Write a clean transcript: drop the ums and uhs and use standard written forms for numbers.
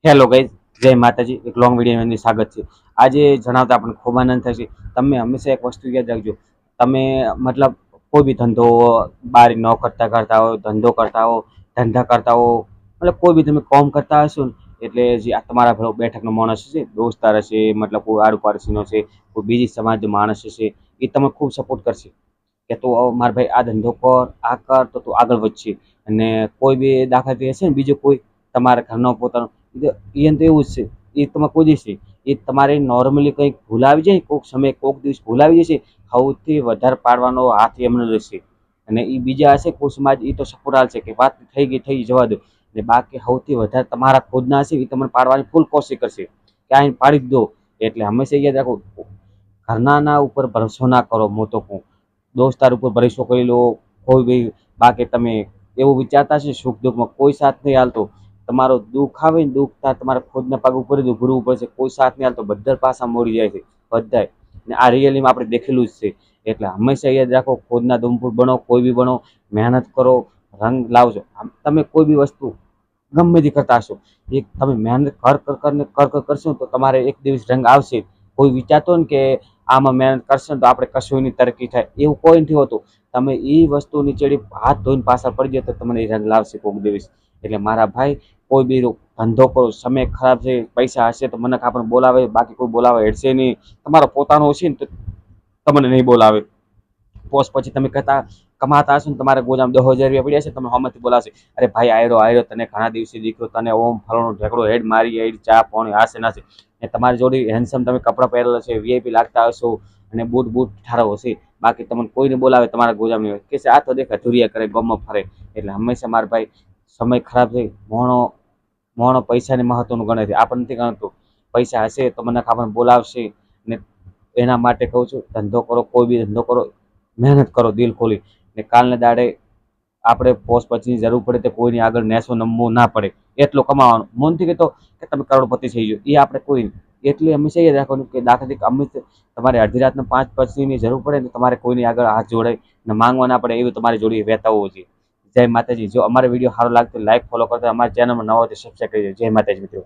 Hello guys, જય માતાજી. એક લોંગ વિડીયોની સ્વાગત છે. આજે જણાવતા આપણને ખૂબ આનંદ થશે. તમે હંમેશા એક વસ્તુ યાદ રાખજો. તમે મતલબ કોઈ બી ધંધો બહાર ન કરતા હો, ધંધો કરતા હો, ધંધા કરતા હો, મતલબ કોઈ બી તમે કોમ કરતા હશો ને, એટલે જે આ તમારા ઘરો બેઠકનો માણસ છે, દોસ્તાર હશે, મતલબ કોઈ આડુપાડોશીનો છે, કોઈ બીજી સમાજનો માણસ હશે, એ તમે ખૂબ સપોર્ટ કરશે કે તું મારા ભાઈ આ ધંધો કર, આ કર તો તું આગળ વધશે. અને કોઈ બી દાખલા હશે ને, બીજો કોઈ તમારા ઘરનો પોતાનો એને તો એવું જ છે. એ તમે કોઈ દિવસ એ તમારે નોર્મલી કંઈક ભૂલ આવી જાય, કોઈક સમય કોઈક દિવસ ભૂલ આવી જશે, સૌથી વધારે પાડવાનો હાથ એમનો રહેશે. અને એ બીજા હશે કોઈ સમાજ, એ તો સપોર્ટ હાલશે કે વાત થઈ જવા દો. ને બાકી સૌથી વધારે તમારા ખુદના હશે, એ તમને પાડવાની ફૂલ કોશિશ કરશે કે આ પાડી જ દો. એટલે હંમેશા યાદ રાખો, ઘરનાના ઉપર ભરોસો ના કરો. હું તો કહું, દોસ્તાર ઉપર ભરોસો કરી લો કોઈ બી. બાકી તમે એવું વિચારતા છે સુખ દુઃખમાં કોઈ સાથ નહીં હાલતો. તમારો દુઃખ આવે ને, દુઃખ થાય તમારે ખુદના પગ ઉપર જ ઉભરવું પડશે. કોઈ સાથ નહીં હાલતો, બધા પાસા મોડી જાય છે બધાય. ને આ રિયલીમાં આપણે દેખેલું જ છે. એટલે હંમેશા યાદ રાખો, ખુદના દમપુર બનો, કોઈ બી બનો, મહેનત કરો, રંગ લાવજો. તમે કોઈ બી વસ્તુ ગમે તે કરતા હશો, એક તમે મહેનત કર કરશો તો તમારે એક દિવસ રંગ આવશે. કોઈ વિચારતો ને કે આમાં મહેનત કરશે ને તો આપણે કશું તરક્કી થાય, એવું કોઈ નથી હોતું. તમે એ વસ્તુ નીચેડી હાથ ધોઈને પાછળ પડી જાય તો તમને એ રંગ લાવશે કોઈક દિવસ. એટલે મારા ભાઈ, કોઈ બી ધંધો કરો, સમય ખરાબ છે, પૈસા હશે તો મને આપણને બોલાવે, બાકી કોઈ બોલાવે હેડશે નહીં. તમારો પોતાનો હશે ને તો તમને નહીં બોલાવે. પોસ્ટ પછી તમે કમાતા હશો ને, તમારે ગોજામ 10,000 રૂપિયા પડ્યા છે, તમે હમણાંથી બોલાવશે, અરે ભાઈ આયરો તને ઘણા દિવસે દીકરો, તને ઓમ ફલાણો ઢેકડો હેડ મારી હેડ ચા પાણી આશે નાશે. ને તમારી જોડે હેન્ડસમ તમે કપડાં પહેરેલા છે, વીઆઈપી લાગતા હશો, અને બૂટ ઠારો હશે. બાકી તમને કોઈને બોલાવે તમારા ગોજામની હોય કે આ તો દેખા ધુરિયા કરે, ગમમાં ફરે. એટલે હંમેશા મારા ભાઈ, સમય ખરાબ છે, મોણો પૈસાની મહત્વનું ગણે છે, આપણને નથી ગણતો. પૈસા હશે તો મને આપણને બોલાવશે. ને એના માટે કહું છું, ધંધો કરો, કોઈ બી ધંધો કરો, મહેનત કરો દિલ ખોલી. ને કાલને દાડે આપણે પોસ્ટ પછીની જરૂર પડે તો કોઈની આગળ નેસો નમવું ના પડે. એટલું કમાવાનું મનથી કહેતો કે તમે કરોડપતિ થઈ ગયો, એ આપણે કોઈ. એટલે હંમેશા એ રાખવાનું કે દાખલાથી અમે તમારે અડધી રાતના 5 પછીની જરૂર પડે ને, તમારે કોઈની આગળ હાથ જોડાય ને માંગવા ના પડે, એવું તમારી જોડે વહેતા હોવું જોઈએ. જય માતાજી. જો અમારો વિડીયો સારો લાગતો લાઈક ફોલો કરતા, અમારા ચેનલમાં નવો હોય તો સબસ્ક્રાઈબ કરી દેજો. જય માતાજી મિત્રો.